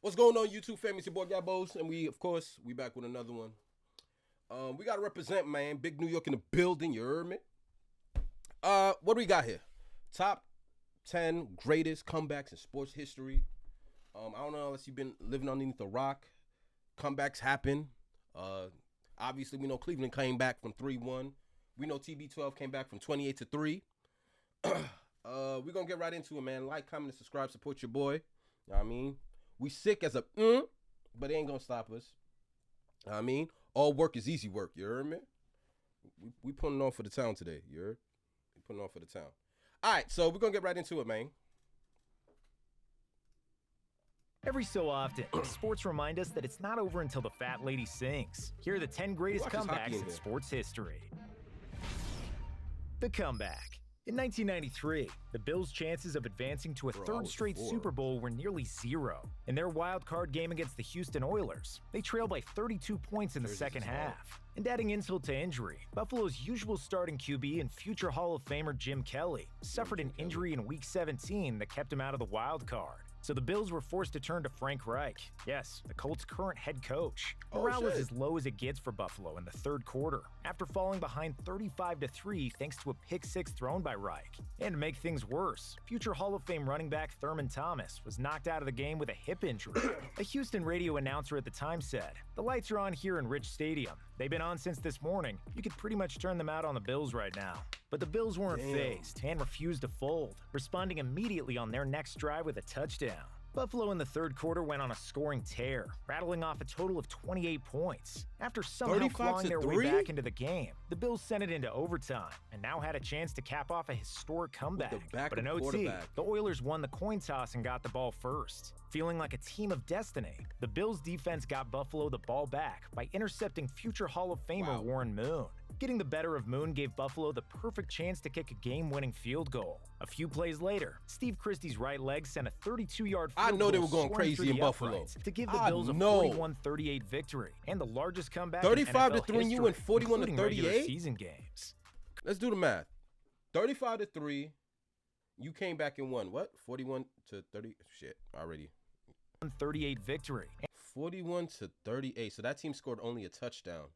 What's going on, YouTube family? It's your boy Gabos, and we back with another one. We gotta represent, man. Big New York in the building. You heard me? What do we got here? Top 10 greatest comebacks in sports history. I don't know unless you've been living underneath a rock. Comebacks happen. Obviously, we know Cleveland came back from 3-1. We know TB12 came back from 28-3. We're gonna get right into it, man. Like, comment, and subscribe. Support your boy. You know what I mean? We sick as a but it ain't gonna stop us. You know what I mean? All work is easy work. You heard me? We putting on for the town today. You heard? We putting on for the town. All right, so we're gonna get right into it, man. Every so often, sports remind us that it's not over until the fat lady sings. Here are the 10 greatest comebacks in sports history. The comeback. In 1993, the Bills' chances of advancing to a third straight Super Bowl were nearly zero. In their wild card game against the Houston Oilers, they trailed by 32 points in the second half. And adding insult to injury, Buffalo's usual starting QB and future Hall of Famer Jim Kelly suffered an injury in Week 17 that kept him out of the wild card. So the Bills were forced to turn to Frank Reich, yes, the Colts' current head coach. Morale was as low as it gets for Buffalo in the third quarter, after falling behind 35-3 thanks to a pick-six thrown by Reich. And to make things worse, future Hall of Fame running back Thurman Thomas was knocked out of the game with a hip injury. A Houston radio announcer at the time said, "The lights are on here in Rich Stadium. They've been on since this morning. You could pretty much turn them out on the Bills right now." But the Bills weren't fazed and refused to fold, responding immediately on their next drive with a touchdown. Buffalo in the third quarter went on a scoring tear, rattling off a total of 28 points. After somehow clawing their way back into the game, the Bills sent it into overtime and now had a chance to cap off a historic comeback. But in OT, the Oilers won the coin toss and got the ball first. Feeling like a team of destiny, the Bills' defense got Buffalo the ball back by intercepting future Hall of Famer Warren Moon. Getting the better of Moon gave Buffalo the perfect chance to kick a game-winning field goal. A few plays later, Steve Christie's right leg sent a 32-yard field goal. I know they were going crazy in Buffalo To give the Bills a 41-38 victory and the largest comeback 35-3 and you went 41-38 season games. Let's do the math. 35-3. You came back and won what? 41-30. Shit, already. 38 victory. 41-38. So that team scored only a touchdown.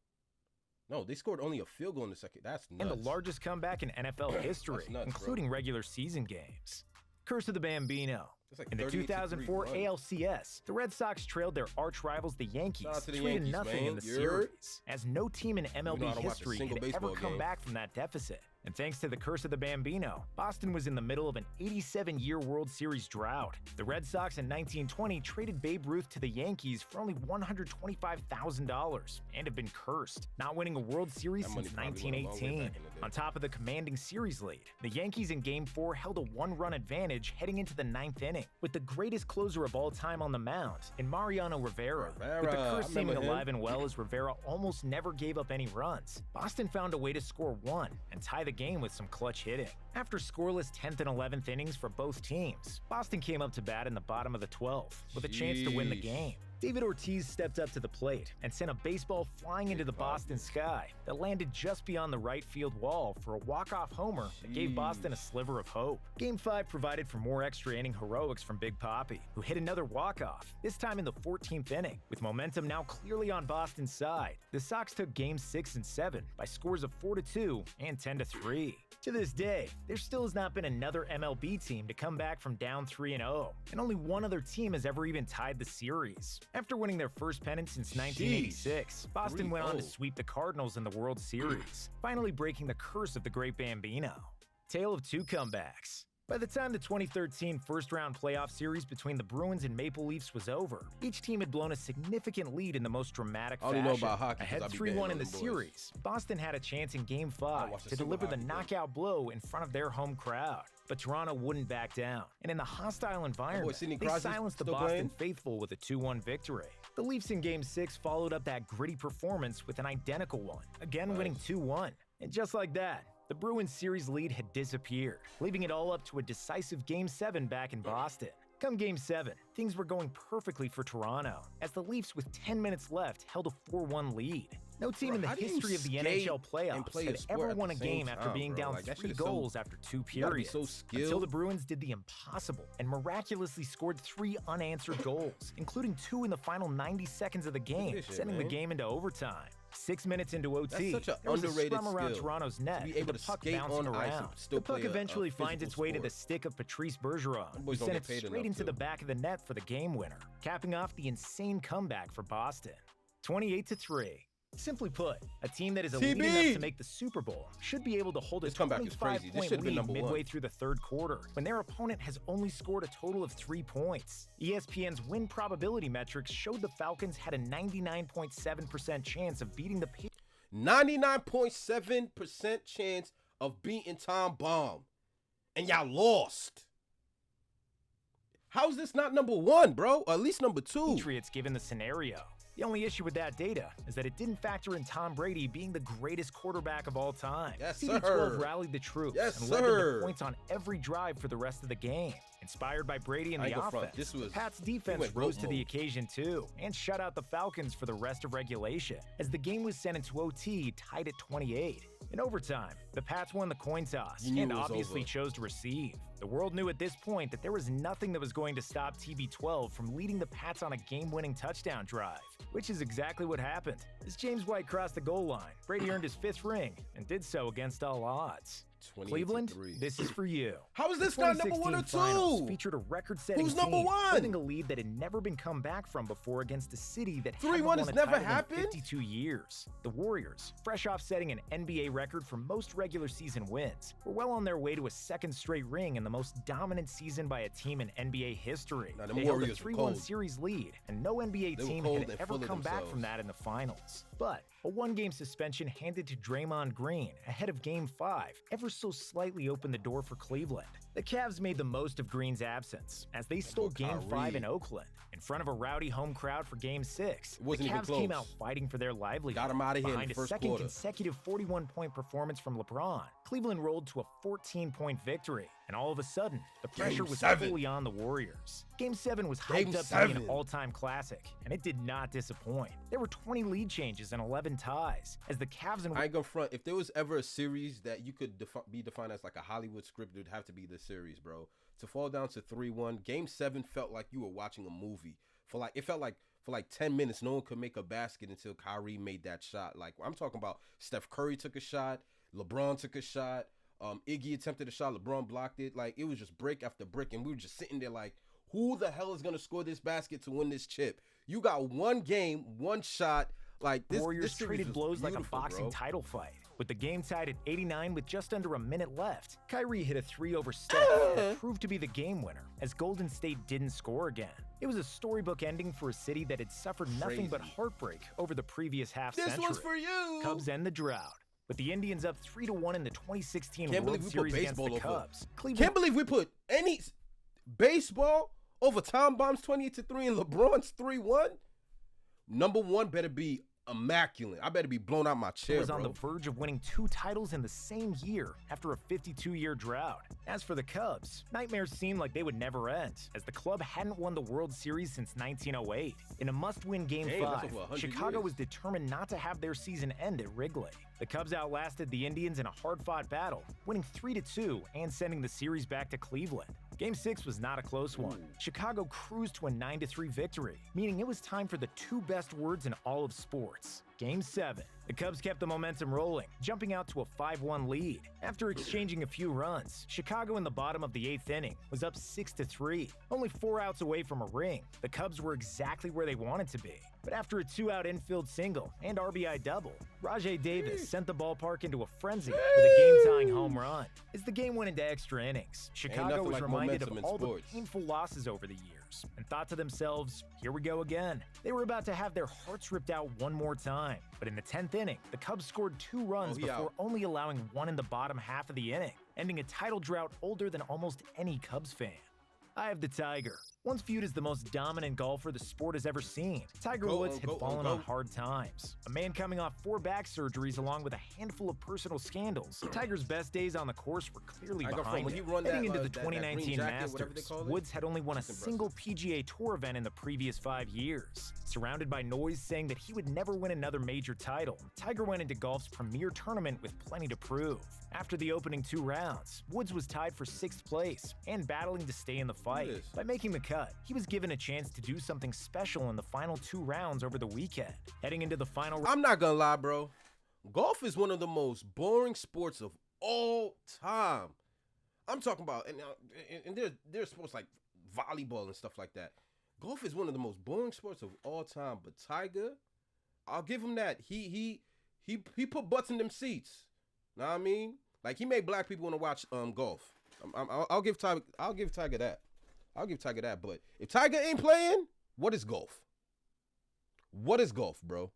No, they scored only a field goal in the second. That's nuts. And the largest comeback in NFL history, including regular season games. Curse of the Bambino. In the 2004 ALCS, the Red Sox trailed their arch rivals, the Yankees, 3-0 in the series, as no team in MLB history had ever come back from that deficit. And thanks to the curse of the Bambino, Boston was in the middle of an 87-year World Series drought. The Red Sox in 1920 traded Babe Ruth to the Yankees for only $125,000 and have been cursed, not winning a World Series since 1918. On top of the commanding series lead, the Yankees in Game 4 held a one-run advantage heading into the ninth inning, with the greatest closer of all time on the mound in Mariano Rivera. With the curse seeming alive and well as Rivera almost never gave up any runs, Boston found a way to score one and tie the game with some clutch hitting. After scoreless 10th and 11th innings for both teams, Boston came up to bat in the bottom of the 12th with a chance to win the game. David Ortiz stepped up to the plate and sent a baseball flying into the Boston sky that landed just beyond the right field wall for a walk-off homer that gave Boston a sliver of hope. Game 5 provided for more extra inning heroics from Big Papi, who hit another walk-off, this time in the 14th inning. With momentum now clearly on Boston's side, the Sox took Games 6 and 7 by scores of 4-2 and 10-3. To this day, there still has not been another MLB team to come back from down 3-0, and only one other team has ever even tied the series. After winning their first pennant since 1986, Boston went on to sweep the Cardinals in the World Series, finally breaking the curse of the Great Bambino. Tale of two comebacks. By the time the 2013 first-round playoff series between the Bruins and Maple Leafs was over, each team had blown a significant lead in the most dramatic fashion. Ahead 3-1 in the series, Boston had a chance in Game 5 to deliver the knockout blow in front of their home crowd. But Toronto wouldn't back down, and in the hostile environment, they silenced the Boston faithful with a 2-1 victory. The Leafs in Game 6 followed up that gritty performance with an identical one, again winning 2-1. And just like that, the Bruins series lead had disappeared, leaving it all up to a decisive Game 7 back in Boston. Come Game 7, things were going perfectly for Toronto, as the Leafs with 10 minutes left held a 4-1 lead. No team in the history of the NHL playoffs had ever won a game after being down 3 goals after 2 periods. Until the Bruins did the impossible and miraculously scored 3 unanswered goals, including 2 in the final 90 seconds of the game, sending the game into overtime. 6 minutes into OT, there was a scrum around Toronto's net, with the puck bouncing around. The puck eventually finds its way to the stick of Patrice Bergeron, who sent it straight into the back of the net for the game winner, capping off the insane comeback for Boston. 28-3. Simply put, a team that is elite enough to make the Super Bowl should be able to hold a 25-point lead midway through the third quarter when their opponent has only scored a total of 3 points. ESPN's win probability metrics showed the Falcons had a 99.7% chance of beating the Patriots. 99.7% chance of beating Tom Bomb. And y'all lost. How is this not number 1, bro? Or at least number 2. Patriots given the scenario. The only issue with that data is that it didn't factor in Tom Brady being the greatest quarterback of all time. Yes, TB12 rallied the troops and led them to points on every drive for the rest of the game. Inspired by Brady and the offense, Pat's defense rose to the occasion too and shut out the Falcons for the rest of regulation as the game was sent into OT tied at 28. In overtime, the Pats won the coin toss and obviously chose to receive. The world knew at this point that there was nothing that was going to stop TB12 from leading the Pats on a game-winning touchdown drive, which is exactly what happened. As James White crossed the goal line, Brady earned his 5th ring and did so against all odds. Cleveland, this is for you. How is this not number 1 or 2? Featured a record-setting team holding a lead that had never been come back from before against a city that hadn't won a title in 52 years. The Warriors, fresh off setting an NBA record for most regular season wins, were well on their way to a 2nd straight ring and the most dominant season by a team in NBA history. They held a 3-1 series lead, and no NBA team had ever come back from that in the finals. But a 1-game suspension handed to Draymond Green ahead of Game 5 ever so slightly opened the door for Cleveland. The Cavs made the most of Green's absence as they stole Game 5 in Oakland in front of a rowdy home crowd for Game 6. The Cavs came out fighting for their livelihood. Got him out of here behind in the first a second quarter. consecutive 41-point performance from LeBron, Cleveland rolled to a 14-point victory, and all of a sudden, the pressure was fully on the Warriors. Game 7 was hyped up to be an all-time classic, and it did not disappoint. There were 20 lead changes and 11 ties, as the Cavs and... I ain't gonna front. If there was ever a series that you could be defined as like a Hollywood script, it would have to be this series, bro. To fall down to 3-1, Game 7 felt like you were watching a movie. It felt like for like 10 minutes, no one could make a basket until Kyrie made that shot. Like, I'm talking about Steph Curry took a shot, LeBron took a shot, Iggy attempted a shot, LeBron blocked it. Like, it was just break after break, and we were just sitting there like, who the hell is going to score this basket to win this chip? You got 1 game, 1 shot. Like, this Warriors traded blows like a boxing bro. title fight. With the game tied at 89 with just under a minute left, Kyrie hit a 3 over Steph that proved to be the game winner, as Golden State didn't score again. It was a storybook ending for a city that had suffered nothing but heartbreak over the previous half-century. This one's for you! Cubs end the drought. With the Indians up 3-1 in the 2016 World Series against the Cubs. Can't believe we put any baseball over Tom Bomb's 28-3 and LeBron's 3-1. Number 1 better be immaculate. I better be blown out my chair, was on the verge of winning 2 titles in the same year after a 52-year drought. As for the Cubs, nightmares seemed like they would never end, as the club hadn't won the World Series since 1908. In a must-win Game 5, Chicago was determined not to have their season end at Wrigley. The Cubs outlasted the Indians in a hard-fought battle, winning 3-2 and sending the series back to Cleveland. Game 6 was not a close one. Chicago cruised to a 9-3 victory, meaning it was time for the 2 best words in all of sports. Game 7. The Cubs kept the momentum rolling, jumping out to a 5-1 lead. After exchanging a few runs, Chicago in the bottom of the 8th inning was up 6-3. Only 4 outs away from a ring, the Cubs were exactly where they wanted to be. But after a 2-out infield single and RBI double, Rajai Davis sent the ballpark into a frenzy with a game-tying home run. As the game went into extra innings, Chicago was reminded of all the painful losses over the years and thought to themselves, here we go again. They were about to have their hearts ripped out one more time. But in the 10th inning, the Cubs scored 2 runs before only allowing 1 in the bottom half of the inning, ending a title drought older than almost any Cubs fan. I have the Tiger. Once viewed as the most dominant golfer the sport has ever seen, Tiger Woods had fallen on hard times. A man coming off 4 back surgeries along with a handful of personal scandals, Tiger's best days on the course were clearly behind him. Heading into the 2019 Masters, Woods had only won a single PGA Tour event in the previous 5 years. Surrounded by noise saying that he would never win another major title, Tiger went into golf's premier tournament with plenty to prove. After the opening 2 rounds, Woods was tied for 6th place and battling to stay in the fight. By making the cut, he was given a chance to do something special in the final 2 rounds over the weekend. Heading into the final I'm not gonna lie, bro. Golf is one of the most boring sports of all time. I'm talking about, and there's sports like volleyball and stuff like that. Golf is one of the most boring sports of all time. But Tiger, I'll give him that. He put butts in them seats. Know what I mean? Like, he made black people want to watch golf. I'll give Tiger that. I'll give Tiger that. But if Tiger ain't playing, what is golf? What is golf, bro?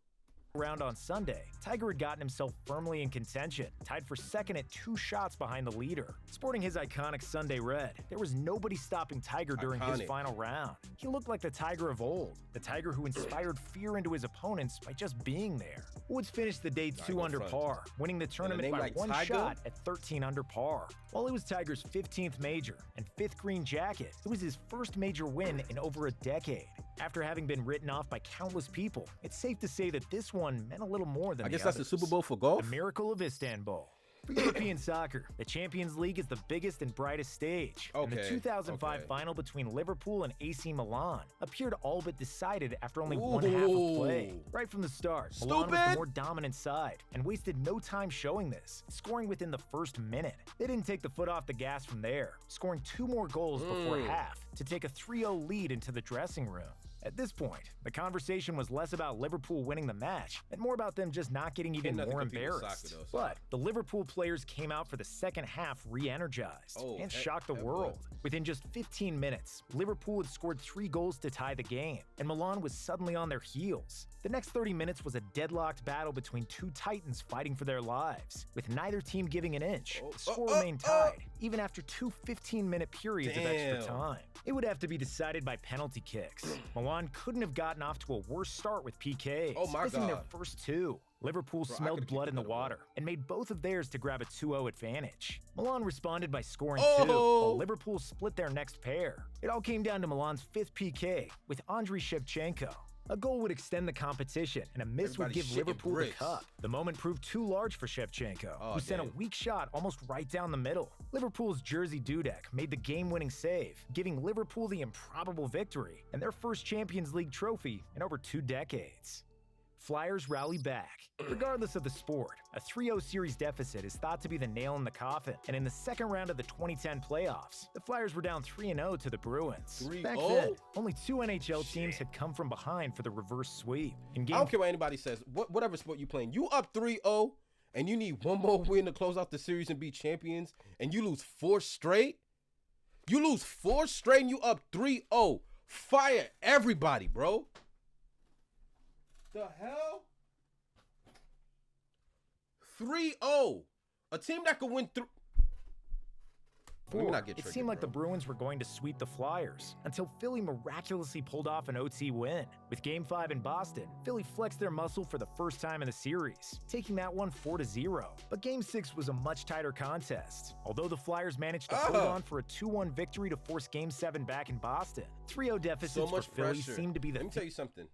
Round on Sunday, Tiger had gotten himself firmly in contention, tied for 2nd at 2 shots behind the leader. Sporting his iconic Sunday red, there was nobody stopping Tiger during his final round. He looked like the Tiger of old, the Tiger who inspired fear into his opponents by just being there. Woods finished the day 2 under par, winning the tournament by 1 shot at 13 under par. While it was Tiger's 15th major and 5th green jacket, it was his first major win in over a decade. After having been written off by countless people, it's safe to say that this one meant a little more than I guess that's the Super Bowl for golf? The Miracle of Istanbul. For European soccer, the Champions League is the biggest and brightest stage. And the 2005 final between Liverpool and AC Milan appeared all but decided after only 1 half of play. Right from the start, Milan was the more dominant side and wasted no time showing this, scoring within the first minute. They didn't take the foot off the gas from there, scoring 2 more goals before half to take a 3-0 lead into the dressing room. At this point, the conversation was less about Liverpool winning the match and more about them just not getting even more embarrassed. But the Liverpool players came out for the second half re-energized and shocked the world. Within just 15 minutes, Liverpool had scored 3 goals to tie the game, and Milan was suddenly on their heels. The next 30 minutes was a deadlocked battle between 2 titans fighting for their lives, with neither team giving an inch. The score remained tied, even after 2 15-minute periods of extra time. It would have to be decided by penalty kicks. Milan couldn't have gotten off to a worse start with PKs, missing their first 2. Liverpool smelled blood in the water and made both of theirs to grab a 2-0 advantage. Milan responded by scoring 2, while Liverpool split their next pair. It all came down to Milan's 5th PK with Andriy Shevchenko. A goal would extend the competition, and a miss would give Liverpool the cup. The moment proved too large for Shevchenko, who sent a weak shot almost right down the middle. Liverpool's Jerzy Dudek made the game-winning save, giving Liverpool the improbable victory and their first Champions League trophy in over 2 decades. Flyers rally back. Regardless of the sport, a 3-0 series deficit is thought to be the nail in the coffin, and in the second round of the 2010 playoffs, the Flyers were down 3-0 to the Bruins. Back then, only 2 NHL teams had come from behind for the reverse sweep. I don't care what anybody says, whatever sport you playing, you up 3-0, and you need 1 more win to close out the series and be champions, and you lose 4 straight? You lose 4 straight and you up 3-0. Fire everybody, bro. The hell? 3-0. A team that could win through. It seemed like the Bruins were going to sweep the Flyers until Philly miraculously pulled off an OT win. With Game 5 in Boston, Philly flexed their muscle for the first time in the series, taking that one 4-0. But Game 6 was a much tighter contest. Although the Flyers managed to hold on for a 2-1 victory to force Game 7 back in Boston, 3-0 deficits for Philly seemed to be the... Let me tell you something.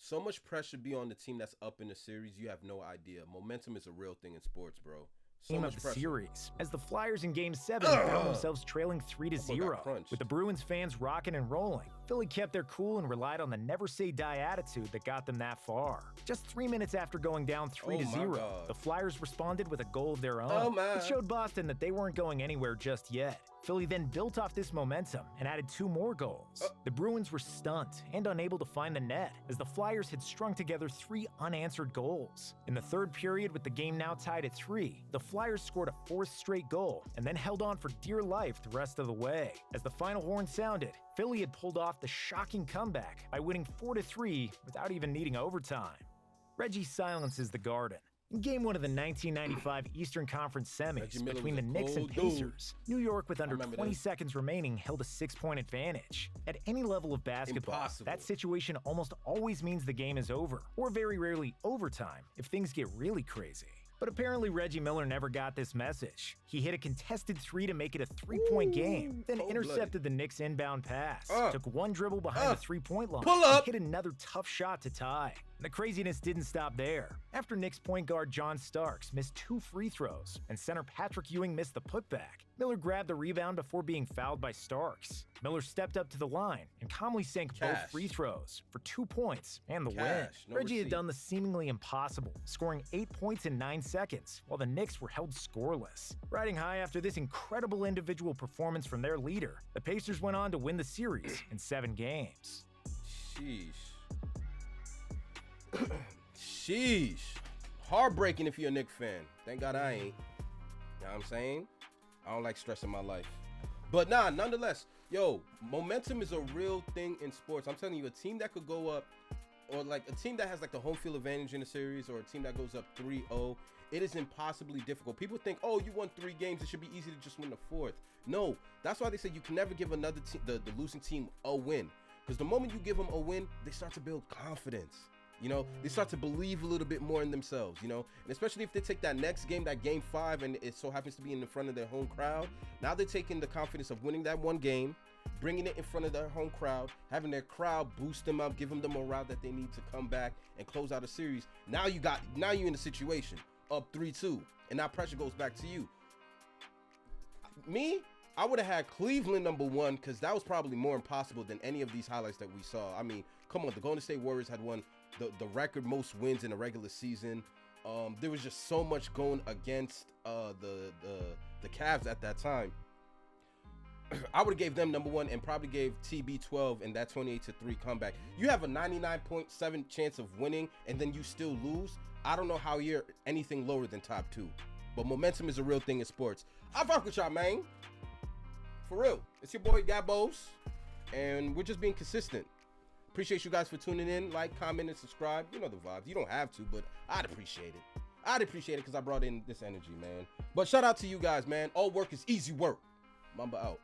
So much pressure be on the team that's up in the series, you have no idea. Momentum is a real thing in sports, bro. Game of the series, as the Flyers in Game 7 found themselves trailing 3-0. With the Bruins fans rocking and rolling, Philly kept their cool and relied on the never-say-die attitude that got them that far. Just 3 minutes after going down 3-0, the Flyers responded with a goal of their own. It showed Boston that they weren't going anywhere just yet. Philly then built off this momentum and added 2 more goals. The Bruins were stunned and unable to find the net, as the Flyers had strung together 3 unanswered goals. In the third period, with the game now tied at 3, the Flyers scored a 4th straight goal and then held on for dear life the rest of the way. As the final horn sounded, Philly had pulled off the shocking comeback by winning 4-3 without even needing overtime. Reggie silences the Garden. In Game 1 of the 1995 Eastern Conference Semis between the Knicks and Pacers, New York, with under 20 seconds remaining, held a 6-point advantage. At any level of basketball, that situation almost always means the game is over, or very rarely overtime if things get really crazy. But apparently Reggie Miller never got this message. He hit a contested 3 to make it a 3-point game, then intercepted the Knicks' inbound pass, took one dribble behind the 3-point line, and hit another tough shot to tie. The craziness didn't stop there. After Knicks point guard John Starks missed 2 free throws and center Patrick Ewing missed the putback, Miller grabbed the rebound before being fouled by Starks. Miller stepped up to the line and calmly sank both free throws for 2 points and the win. Reggie had done the seemingly impossible, scoring 8 points in 9 seconds, while the Knicks were held scoreless. Riding high after this incredible individual performance from their leader, the Pacers went on to win the series in 7 games. Sheesh. Sheesh. Heartbreaking if you're a Knicks fan. Thank God I ain't. You know what I'm saying? I don't like stress in my life. But nah, nonetheless, yo, momentum is a real thing in sports. I'm telling you, a team that could go up, or like a team that has like the home field advantage in a series, or a team that goes up 3-0, it is impossibly difficult. People think, oh, you won 3 games, it should be easy to just win the 4th. No, that's why they say you can never give another team, the losing team, a win. Because the moment you give them a win, they start to build confidence. You know, they start to believe a little bit more in themselves, you know, and especially if they take that next game, that game 5, and it so happens to be in the front of their home crowd. Now they're taking the confidence of winning that one game, bringing it in front of their home crowd, having their crowd boost them up, give them the morale that they need to come back and close out a series. Now you're in the situation up 3-2, and now pressure goes back to you. Me, I would have had Cleveland #1 because that was probably more impossible than any of these highlights that we saw. I mean, come on, the Golden State Warriors had won the record most wins in a regular season. There was just so much going against the Cavs at that time. I would have gave them #1 and probably gave TB12 in that 28-3 comeback. You have a 99.7 chance of winning and then you still lose. I don't know how you're anything lower than top 2. But momentum is a real thing in sports. I fuck with y'all, man. For real. It's your boy Gabos, and we're just being consistent. Appreciate you guys for tuning in. Like, comment, and subscribe. You know the vibes. You don't have to, but I'd appreciate it. I'd appreciate it because I brought in this energy, man. But shout out to you guys, man. All work is easy work. Mamba out.